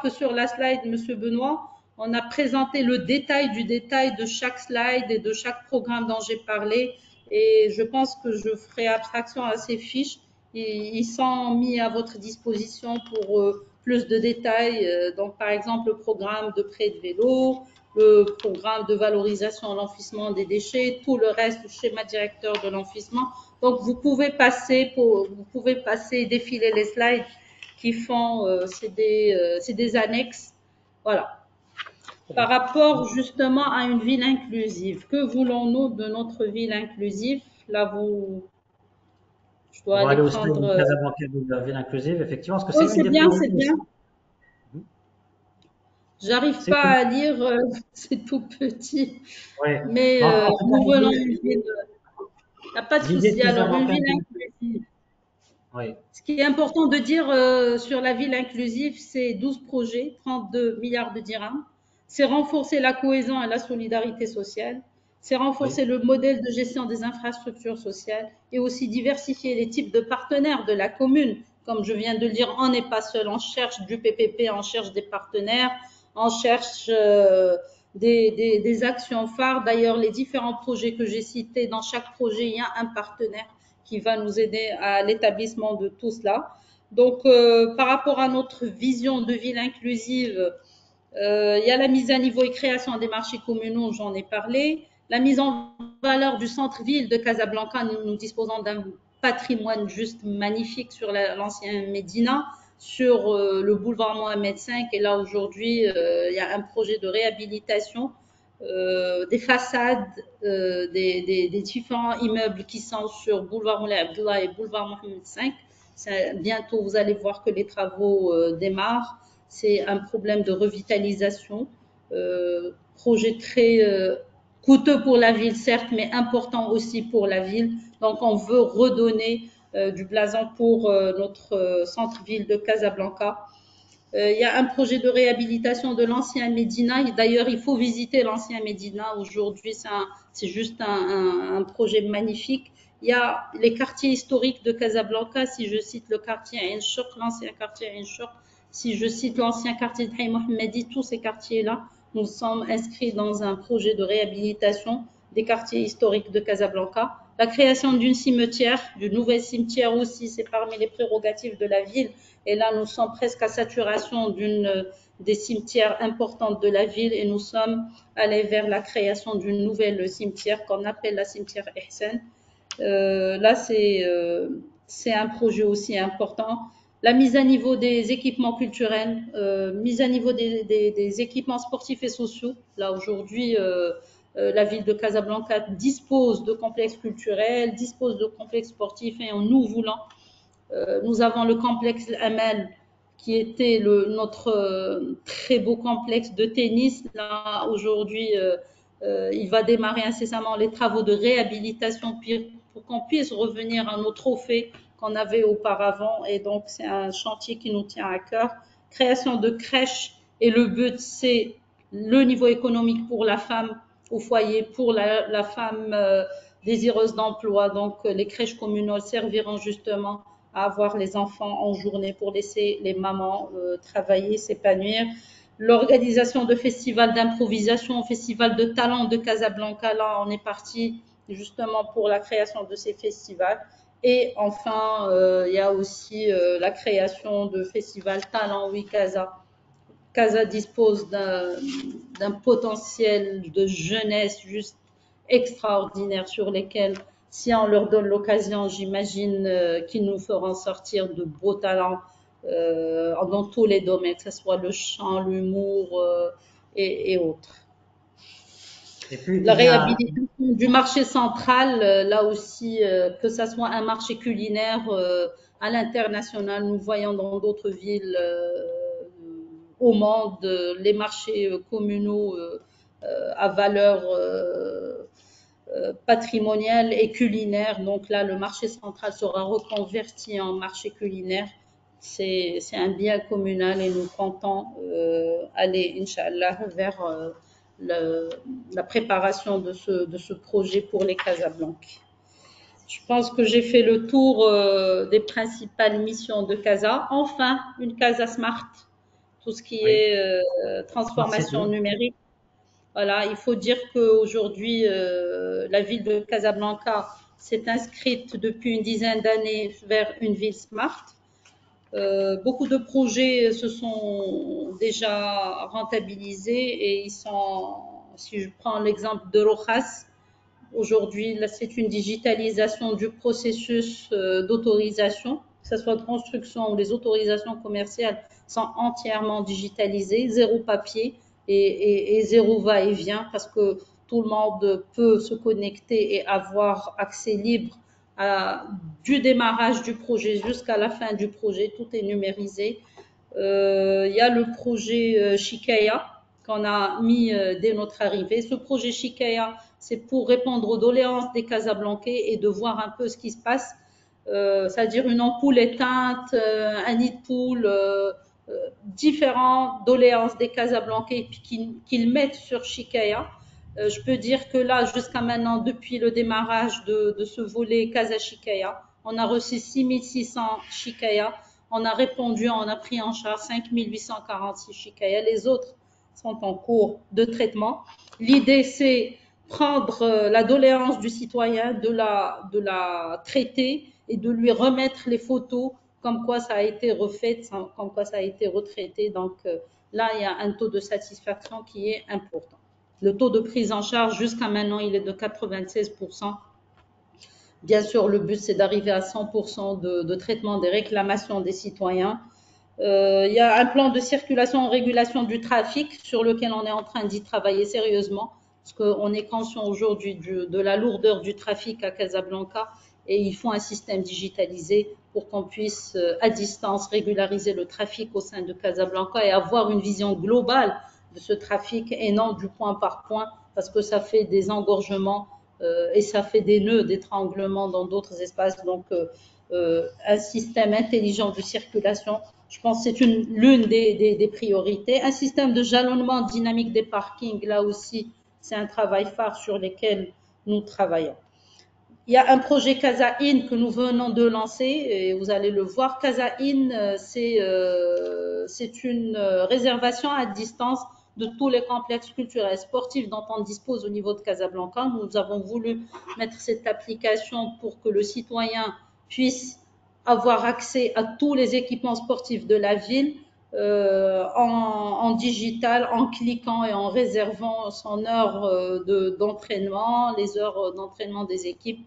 que sur la slide, Monsieur Benoît, on a présenté le détail du détail de chaque slide et de chaque programme dont j'ai parlé. Et je pense que je ferai abstraction à ces fiches. Ils sont mis à votre disposition pour plus de détails. Donc, par exemple, le programme de prêt de vélo, le programme de valorisation de l'enfouissement des déchets, tout le reste du schéma directeur de l'enfouissement. Donc, vous pouvez passer, défiler les slides qui font, c'est des annexes. Voilà. Par rapport justement à une ville inclusive, que voulons-nous de notre ville inclusive? Là, je dois aller prendre. De la ville inclusive, effectivement, parce que c'est bien, c'est bien. J'arrive pas à lire, c'est tout petit. Ouais. Mais nous voulons une ville. Il n'y a pas de souci. Alors, une ville inclusive. Oui. Ce qui est important de dire sur la ville inclusive, c'est 12 projets, 32 milliards de dirhams. C'est renforcer la cohésion et la solidarité sociale. C'est renforcer le modèle de gestion des infrastructures sociales et aussi diversifier les types de partenaires de la commune, comme je viens de le dire, on n'est pas seul, on cherche du PPP, on cherche des partenaires, on cherche des actions phares. D'ailleurs, les différents projets que j'ai cités, dans chaque projet, il y a un partenaire qui va nous aider à l'établissement de tout cela. Donc, par rapport à notre vision de ville inclusive, il y a la mise à niveau et création des marchés communaux, j'en ai parlé. La mise en valeur du centre-ville de Casablanca, nous disposons d'un patrimoine juste magnifique sur l'ancien Médina, sur le boulevard Mohamed V. Et là, aujourd'hui, il y a un projet de réhabilitation des façades des différents immeubles qui sont sur boulevard Moulay Abdullah et boulevard Mohamed V. Bientôt, vous allez voir que les travaux démarrent. C'est un problème de revitalisation, projet très coûteux pour la ville, certes, mais important aussi pour la ville. Donc, on veut redonner du blason pour notre centre-ville de Casablanca. Il y a un projet de réhabilitation de l'ancien Médina. D'ailleurs, il faut visiter l'ancien Médina. Aujourd'hui, c'est juste un projet magnifique. Il y a les quartiers historiques de Casablanca. Si je cite le quartier Ain Chouk, l'ancien quartier Ain Chouk, si je cite l'ancien quartier de Haï Mohammadi, tous ces quartiers-là, nous sommes inscrits dans un projet de réhabilitation des quartiers historiques de Casablanca. La création d'une cimetière, du nouvel cimetière aussi, c'est parmi les prérogatives de la ville. Et là, nous sommes presque à saturation des cimetières importantes de la ville et nous sommes allés vers la création d'une nouvelle cimetière qu'on appelle la cimetière Ihsan. Là, c'est un projet aussi important. La mise à niveau des équipements culturels, mise à niveau des équipements sportifs et sociaux. Là, aujourd'hui, la ville de Casablanca dispose de complexes culturels, dispose de complexes sportifs et nous voulons, nous avons le complexe Amal qui était notre très beau complexe de tennis. Là, aujourd'hui, il va démarrer incessamment les travaux de réhabilitation pour qu'on puisse revenir à nos trophées qu'on avait auparavant. Et donc, c'est un chantier qui nous tient à cœur. Création de crèches. Et le but, c'est le niveau économique pour la femme au foyer, pour la femme désireuse d'emploi. Donc, les crèches communales serviront justement à avoir les enfants en journée pour laisser les mamans travailler, s'épanouir. L'organisation de festivals d'improvisation, festival de talent de Casablanca, là, on est parti justement pour la création de ces festivals. Et enfin, il y a aussi la création de festivals Talent Oui Casa. Casa dispose d'un potentiel de jeunesse juste extraordinaire sur lesquels, si on leur donne l'occasion, j'imagine qu'ils nous feront sortir de beaux talents dans tous les domaines, que ce soit le chant, l'humour et autres. Et puis, La réhabilitation du marché central, là aussi, que ce soit un marché culinaire à l'international, nous voyons dans d'autres villes au monde les marchés communaux à valeur patrimoniale et culinaire. Donc là, le marché central sera reconverti en marché culinaire. C'est un bien communal et nous comptons aller, Inch'Allah, vers la préparation de ce projet pour les Casablanques. Je pense que j'ai fait le tour des principales missions de Casa. Enfin, une Casa Smart, tout ce qui est transformation numérique. Voilà, il faut dire qu'aujourd'hui, la ville de Casablanca s'est inscrite depuis une dizaine d'années vers une ville smart. Beaucoup de projets se sont déjà rentabilisés et ils sont, si je prends l'exemple de Rojas, aujourd'hui, là, c'est une digitalisation du processus d'autorisation, que ce soit de construction ou les autorisations commerciales sont entièrement digitalisées, zéro papier et zéro va-et-vient parce que tout le monde peut se connecter et avoir accès libre du démarrage du projet jusqu'à la fin du projet, tout est numérisé. Il y a le projet Shikaya qu'on a mis dès notre arrivée. Ce projet Shikaya, c'est pour répondre aux doléances des Casablancais et de voir un peu ce qui se passe. C'est-à-dire une ampoule éteinte, un nid de poule, différentes doléances des Casablancais qu'ils mettent sur Shikaya. Je peux dire que là, jusqu'à maintenant, depuis le démarrage de ce volet Casa Shikaya, on a reçu 6600 Shikaya. On a répondu, on a pris en charge 5846 shikaya. Les autres sont en cours de traitement. L'idée, c'est prendre la doléance du citoyen, de la traiter et de lui remettre les photos comme quoi ça a été refait, comme quoi ça a été retraité. Donc là, il y a un taux de satisfaction qui est important. Le taux de prise en charge jusqu'à maintenant, il est de 96%. Bien sûr, le but, c'est d'arriver à 100% de traitement des réclamations des citoyens. Il y a un plan de circulation en régulation du trafic sur lequel on est en train d'y travailler sérieusement, parce qu'on est conscient aujourd'hui de la lourdeur du trafic à Casablanca et il faut un système digitalisé pour qu'on puisse à distance régulariser le trafic au sein de Casablanca et avoir une vision globale de ce trafic et non du point par point, parce que ça fait des engorgements et ça fait des nœuds d'étranglement dans d'autres espaces. Donc, un système intelligent de circulation, je pense que c'est l'une des priorités. Un système de jalonnement dynamique des parkings, là aussi, c'est un travail phare sur lequel nous travaillons. Il y a un projet Casa-In que nous venons de lancer et vous allez le voir. Casa-In, c'est une réservation à distance de tous les complexes culturels sportifs dont on dispose au niveau de Casablanca. Nous avons voulu mettre cette application pour que le citoyen puisse avoir accès à tous les équipements sportifs de la ville en digital, en cliquant et en réservant son heure d'entraînement, les heures d'entraînement des équipes.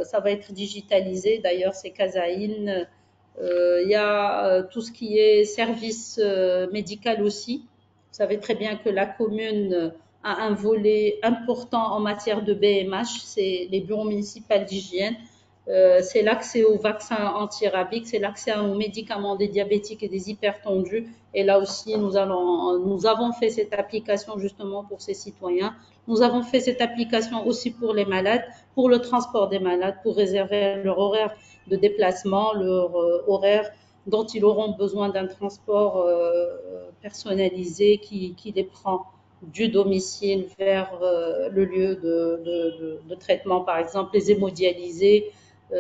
Ça va être digitalisé. D'ailleurs, c'est Casa-In. Il y a tout ce qui est service médical aussi. Vous savez très bien que la commune a un volet important en matière de BMH, c'est les bureaux municipaux d'hygiène. C'est l'accès aux vaccins anti-rabiques, c'est l'accès aux médicaments des diabétiques et des hypertendus. Et là aussi, nous avons fait cette application justement pour ces citoyens. Nous avons fait cette application aussi pour les malades, pour le transport des malades, pour réserver leur horaire de déplacement, leur horaire dont ils auront besoin d'un transport personnalisé qui les prend du domicile vers le lieu de traitement, par exemple les hémodialysés.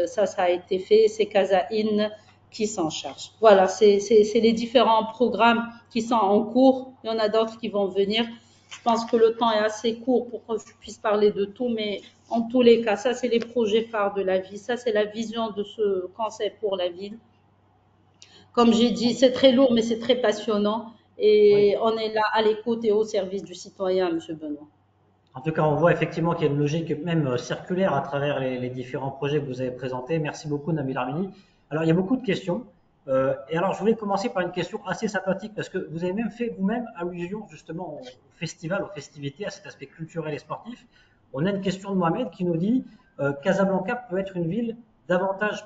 Ça a été fait, c'est Casa-In qui s'en charge. Voilà, c'est les différents programmes qui sont en cours. Il y en a d'autres qui vont venir. Je pense que le temps est assez court pour que je puisse parler de tout, mais en tous les cas, ça, c'est les projets phares de la ville. Ça, c'est la vision de ce concept pour la ville. Comme j'ai dit, c'est très lourd, mais c'est très passionnant. Et on est là à l'écoute et au service du citoyen, M. Benoît. En tout cas, on voit effectivement qu'il y a une logique même circulaire à travers les différents projets que vous avez présentés. Merci beaucoup, Nabil Armini. Alors, il y a beaucoup de questions. Et alors, je voulais commencer par une question assez sympathique parce que vous avez même fait vous-même allusion justement au festival, aux festivités, à cet aspect culturel et sportif. On a une question de Mohamed qui nous dit Casablanca peut être une ville davantage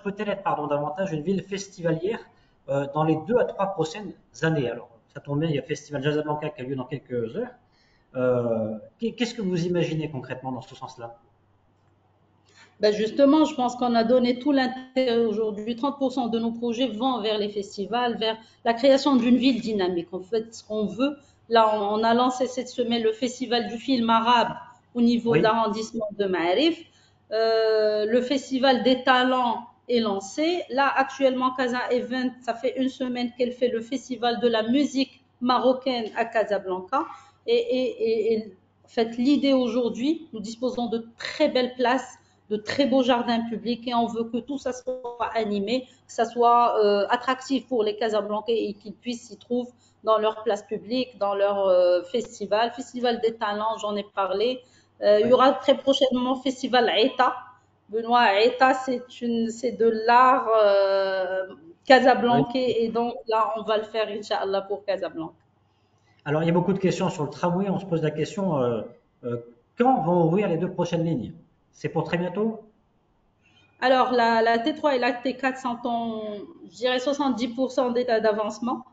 une ville festivalière dans les 2 à 3 prochaines années. Alors, ça tombe bien, il y a le festival Casablanca qui a lieu dans quelques heures. Qu'est-ce que vous imaginez concrètement dans ce sens-là? Ben justement, je pense qu'on a donné tout l'intérêt aujourd'hui. 30% de nos projets vont vers les festivals, vers la création d'une ville dynamique. En fait, ce qu'on veut, là, on a lancé cette semaine le festival du film arabe au niveau de Oui, l'arrondissement de Maarif. Le festival des talents est lancé. Là, actuellement, Casa Event, ça fait une semaine qu'elle fait le festival de la musique marocaine à Casablanca. Et en fait, l'idée aujourd'hui, nous disposons de très belles places, de très beaux jardins publics et on veut que tout ça soit animé, que ça soit attractif pour les Casablancais et qu'ils puissent s'y trouver dans leur place publique, dans leur festival des talents, j'en ai parlé. Il y oui. aura très prochainement festival Aïta. Benoît, Aïta, c'est de l'art Oui. casablancais et donc là, on va le faire, Inch'Allah, pour Casablanca. Alors, il y a beaucoup de questions sur le tramway. On se pose la question euh, quand vont ouvrir les 2 prochaines lignes? C'est pour très bientôt? Alors, la T3 et la T4 sont je dirais, 70% d'état d'avancement.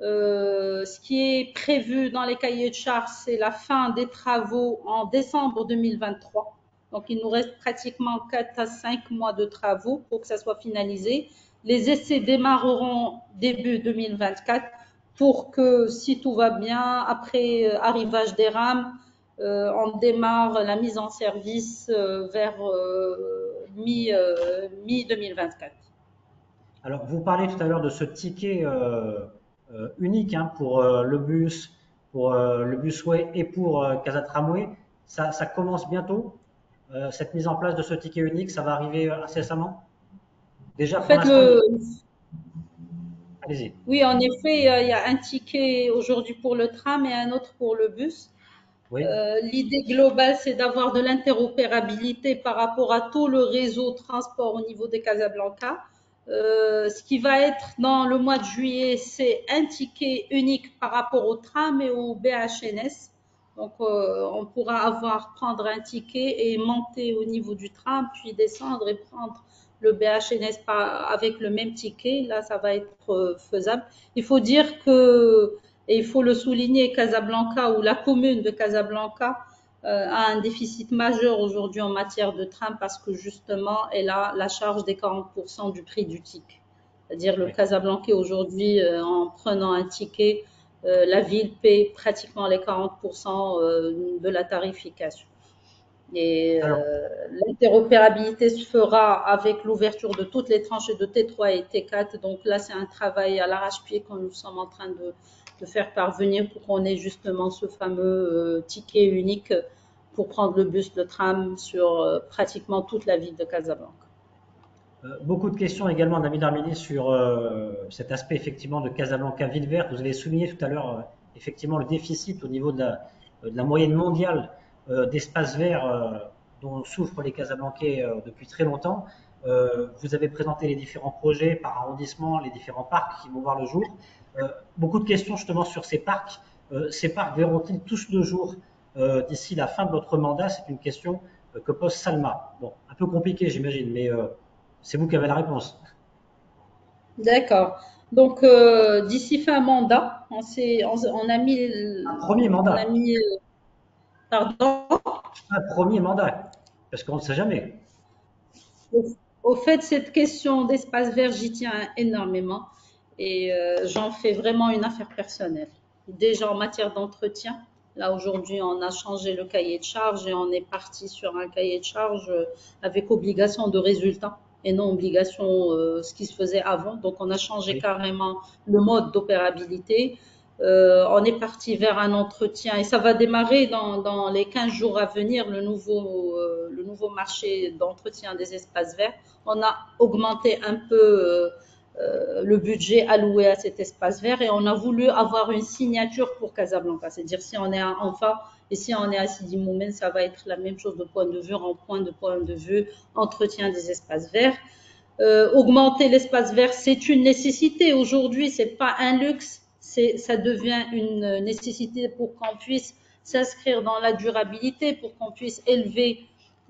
Ce qui est prévu dans les cahiers de charges, c'est la fin des travaux en décembre 2023. Donc, il nous reste pratiquement 4 à 5 mois de travaux pour que ça soit finalisé. Les essais démarreront début 2024 pour que, si tout va bien, après arrivage des rames, on démarre la mise en service vers mi 2024. Alors, vous parlez tout à l'heure de ce ticket unique hein, pour le busway et pour Casa Tramway. Ça commence bientôt. Cette mise en place de ce ticket unique, ça va arriver incessamment. Déjà, En pour fait, l'instant, allez-y. oui, en effet, il y a un ticket aujourd'hui pour le tram et un autre pour le bus. Oui. L'idée globale, c'est d'avoir de l'interopérabilité par rapport à tout le réseau transport au niveau de Casablanca. Ce qui va être dans le mois de juillet, c'est un ticket unique par rapport au tram et au BHNS. Donc, on pourra prendre un ticket et monter au niveau du tram, puis descendre et prendre le BHNS avec le même ticket. Là, ça va être faisable. Il faut dire que, et il faut le souligner, Casablanca ou la commune de Casablanca a un déficit majeur aujourd'hui en matière de tram parce que justement, elle a la charge des 40% du prix du ticket. C'est-à-dire le Oui. Casablancais aujourd'hui, en prenant un ticket, la ville paie pratiquement les 40% de la tarification. Et Alors, l'interopérabilité se fera avec l'ouverture de toutes les tranches de T3 et T4. Donc là, c'est un travail à l'arrache-pied que nous sommes en train de faire parvenir pour qu'on ait justement ce fameux ticket unique pour prendre le bus, le tram sur pratiquement toute la ville de Casablanca. beaucoup de questions également, Nabil Armini, sur cet aspect effectivement de Casablanca ville verte. Vous avez souligné tout à l'heure effectivement le déficit au niveau de la moyenne mondiale d'espace vert dont souffrent les Casablancais depuis très longtemps. Vous avez présenté les différents projets par arrondissement, les différents parcs qui vont voir le jour. Beaucoup de questions justement sur ces parcs. Ces parcs verront-ils tous le jour d'ici la fin de votre mandat? C'est une question que pose Salma. Bon, un peu compliqué j'imagine, mais c'est vous qui avez la réponse. D'accord. Donc d'ici fin mandat, on a mis, Un premier on a mandat. mis, pardon. Un premier mandat. Parce qu'on ne sait jamais. Au, au fait, cette question d'espace vert, j'y tiens énormément et j'en fais vraiment une affaire personnelle. Déjà en matière d'entretien, là aujourd'hui, on a changé le cahier de charge et on est parti sur un cahier de charge avec obligation de résultat et non obligation ce qui se faisait avant. Donc on a changé Oui. carrément le mode d'opérabilité. On est parti vers un entretien et ça va démarrer dans les 15 jours à venir, le nouveau marché d'entretien des espaces verts. On a augmenté un peu le budget alloué à cet espace vert et on a voulu avoir une signature pour Casablanca. C'est-à-dire si on est à Anfa et si on est à Sidi Moumen, ça va être la même chose de point de vue, en point de vue entretien des espaces verts. Augmenter l'espace vert, c'est une nécessité. Aujourd'hui, c'est pas un luxe, ça devient une nécessité pour qu'on puisse s'inscrire dans la durabilité, pour qu'on puisse élever,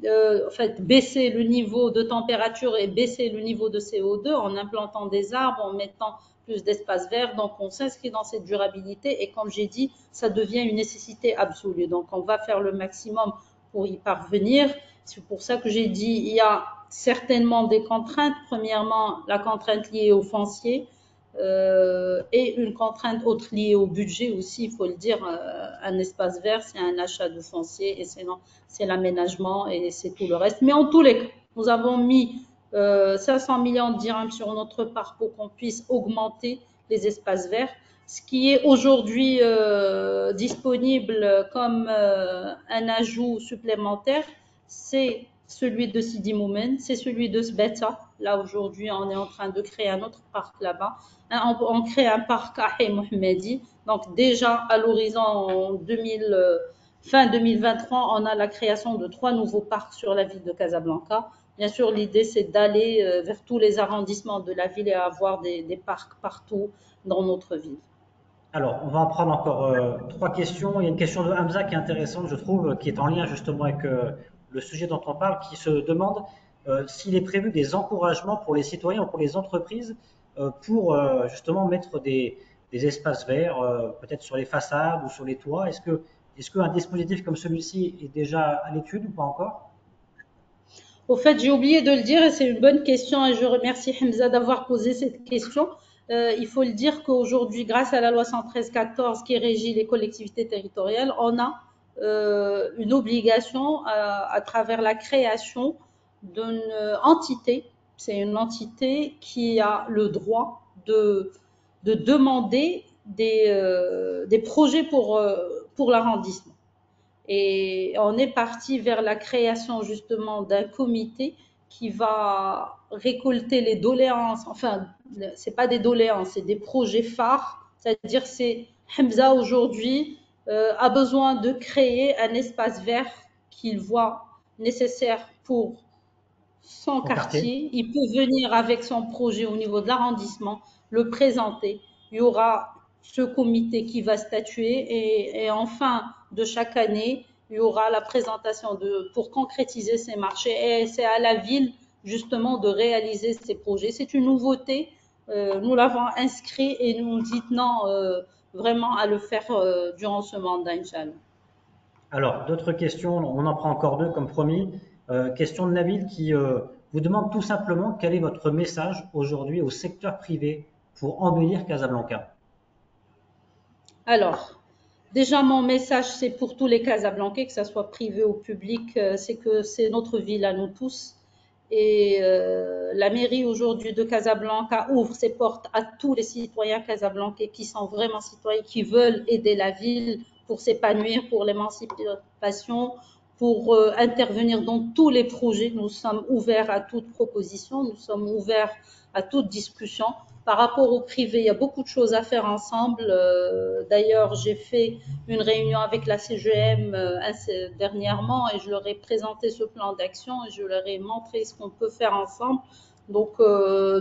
en fait, baisser le niveau de température et baisser le niveau de CO2 en implantant des arbres, en mettant plus d'espace vert. Donc, on s'inscrit dans cette durabilité et comme j'ai dit, ça devient une nécessité absolue. Donc, on va faire le maximum pour y parvenir. C'est pour ça que j'ai dit, il y a certainement des contraintes. Premièrement, la contrainte liée au foncier et une contrainte autre liée au budget aussi, il faut le dire. Un espace vert, c'est un achat de foncier et sinon, c'est l'aménagement et c'est tout le reste. Mais en tous les cas, nous avons mis 500 millions de dirhams sur notre part pour qu'on puisse augmenter les espaces verts. Ce qui est aujourd'hui disponible comme un ajout supplémentaire, c'est celui de Sidi Moumen, c'est celui de Sbeta. Là, aujourd'hui, on est en train de créer un autre parc là-bas. On crée un parc à Hay Mohammedi. Donc, déjà, à l'horizon 2000, fin 2023, on a la création de 3 nouveaux parcs sur la ville de Casablanca. Bien sûr, l'idée, c'est d'aller vers tous les arrondissements de la ville et avoir des parcs partout dans notre ville. Alors, on va en prendre encore trois questions. Il y a une question de Hamza qui est intéressante, je trouve, qui est en lien justement avec le sujet dont on parle, qui se demande s'il est prévu des encouragements pour les citoyens ou pour les entreprises pour justement mettre des espaces verts, peut-être sur les façades ou sur les toits. Est-ce qu'un dispositif comme celui-ci est déjà à l'étude ou pas encore? Au fait, j'ai oublié de le dire et c'est une bonne question et je remercie Hamza d'avoir posé cette question. Il faut le dire qu'aujourd'hui, grâce à la loi 113-14 qui régit les collectivités territoriales, on a une obligation à travers la création d'une entité C'est une entité qui a le droit de demander des projets pour l'arrondissement. Et on est parti vers la création justement d'un comité qui va récolter les doléances, enfin, c'est pas des doléances, c'est des projets phares, c'est-à-dire c'est Hamza aujourd'hui a besoin de créer un espace vert qu'il voit nécessaire pour son Son quartier. quartier, il peut venir avec son projet au niveau de l'arrondissement, le présenter. Il y aura ce comité qui va statuer et en fin de chaque année, il y aura la présentation pour concrétiser ces marchés. Et c'est à la ville justement de réaliser ces projets. C'est une nouveauté. Nous l'avons inscrit et nous dit non vraiment à le faire durant ce mandat, Inch'Allah. Alors, d'autres questions, on en prend encore deux comme promis. Question de Nabil qui vous demande tout simplement quel est votre message aujourd'hui au secteur privé pour embellir Casablanca. Alors, déjà, mon message, c'est pour tous les Casablancais, que ce soit privé ou public, c'est que c'est notre ville à nous tous. Et la mairie aujourd'hui de Casablanca ouvre ses portes à tous les citoyens casablancais qui sont vraiment citoyens, qui veulent aider la ville pour s'épanouir, pour l'émancipation, pour intervenir dans tous les projets. Nous sommes ouverts à toute proposition, nous sommes ouverts à toute discussion. Par rapport au privé, il y a beaucoup de choses à faire ensemble. D'ailleurs, j'ai fait une réunion avec la CGM dernièrement et je leur ai présenté ce plan d'action et je leur ai montré ce qu'on peut faire ensemble. Donc,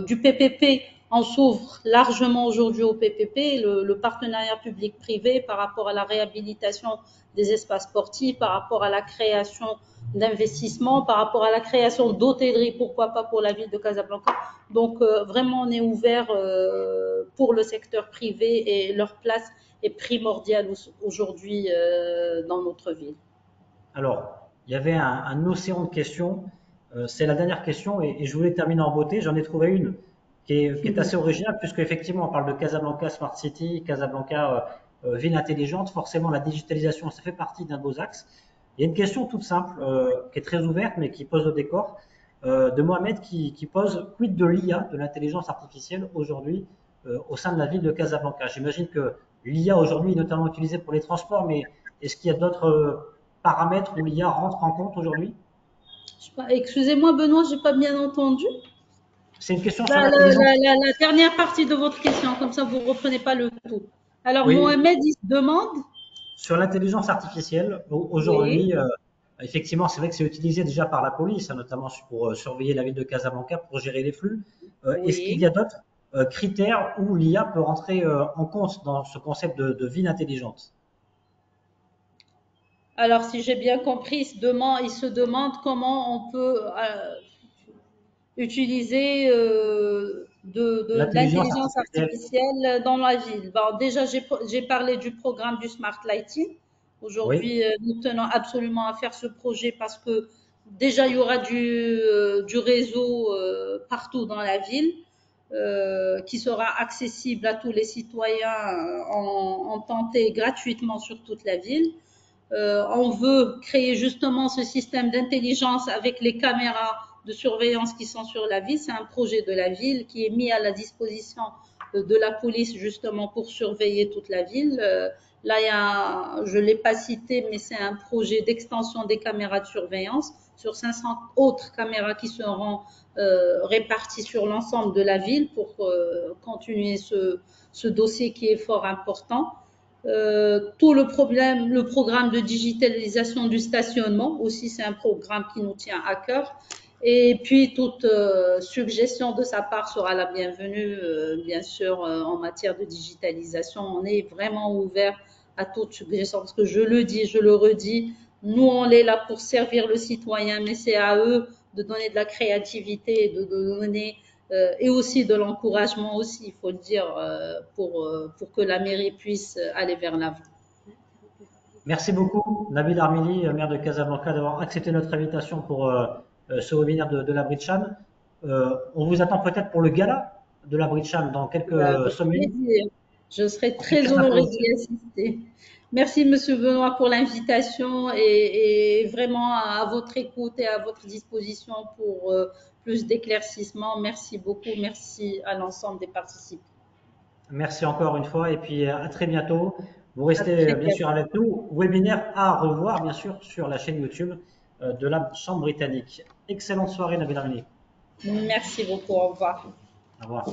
du PPP, on s'ouvre largement aujourd'hui au PPP, le partenariat public-privé par rapport à la réhabilitation des espaces sportifs, par rapport à la création d'investissements, par rapport à la création d'hôtellerie, pourquoi pas pour la ville de Casablanca. Donc, vraiment, on est ouvert pour le secteur privé et leur place est primordiale aujourd'hui dans notre ville. Alors, il y avait un océan de questions. C'est la dernière question et je voulais terminer en beauté. J'en ai trouvé une qui est assez originale puisque effectivement on parle de Casablanca Smart City, Casablanca ville intelligente. Forcément, la digitalisation, ça fait partie d'un de vos axes. Il y a une question toute simple qui est très ouverte mais qui pose le décor de Mohamed qui pose quid de l'IA, de l'intelligence artificielle aujourd'hui au sein de la ville de Casablanca. J'imagine que l'IA aujourd'hui est notamment utilisée pour les transports, mais est-ce qu'il y a d'autres paramètres où l'IA rentre en compte aujourd'hui? Excusez-moi, Benoît, j'ai pas bien entendu. C'est une question sur La, la, l'intelligence. la dernière partie de votre question, comme ça vous ne reprenez pas le tout. Alors, Oui, Mohamed, il se demande. sur l'intelligence artificielle, Oui, aujourd'hui, effectivement, c'est vrai que c'est utilisé déjà par la police, hein, notamment pour surveiller la ville de Casablanca, pour gérer les flux. Est-ce qu'il y oui. a d'autres critères où l'IA peut rentrer en compte dans ce concept de ville intelligente? Alors, si j'ai bien compris, il se demande comment on peut utiliser de L'intelligence l'intelligence artificielle, artificielle dans la ville. Bon, déjà, j'ai parlé du programme du Smart Lighting. oui. Aujourd'hui, nous tenons absolument à faire ce projet parce que déjà, il y aura du réseau partout dans la ville qui sera accessible à tous les citoyens en temps T gratuitement sur toute la ville. On veut créer justement ce système d'intelligence avec les caméras de surveillance qui sont sur la ville. C'est un projet de la ville qui est mis à la disposition de la police justement pour surveiller toute la ville. Là, je ne l'ai pas cité, mais c'est un projet d'extension des caméras de surveillance sur 500 autres caméras qui seront réparties sur l'ensemble de la ville pour continuer ce dossier qui est fort important. Tout le programme de digitalisation du stationnement aussi, c'est un programme qui nous tient à cœur. Et puis, toute suggestion de sa part sera la bienvenue, bien sûr, en matière de digitalisation. On est vraiment ouvert à toute suggestion, parce que je le dis, je le redis, nous, on est là pour servir le citoyen, mais c'est à eux de donner de la créativité, de donner et aussi de l'encouragement aussi, il faut le dire, pour que la mairie puisse aller vers l'avant. Merci beaucoup, Nabil Armili, maire de Casablanca, d'avoir accepté notre invitation pour ce webinaire de la Bridgechan. On vous attend peut-être pour le gala de la Bridgechan dans quelques Avec semaines. plaisir. Je serai Je suis très très honorée intéressé. d'y assister. Merci, Monsieur Benoît, pour l'invitation et vraiment à votre écoute et à votre disposition pour plus d'éclaircissements. Merci beaucoup. Merci à l'ensemble des participants. Merci encore une fois et puis à très bientôt. Vous À restez très bien sûr bientôt. avec nous. Webinaire à revoir bien sûr sur la chaîne YouTube de la Chambre britannique. Excellente soirée, Nabil Amini. Merci beaucoup. Au revoir. Au revoir.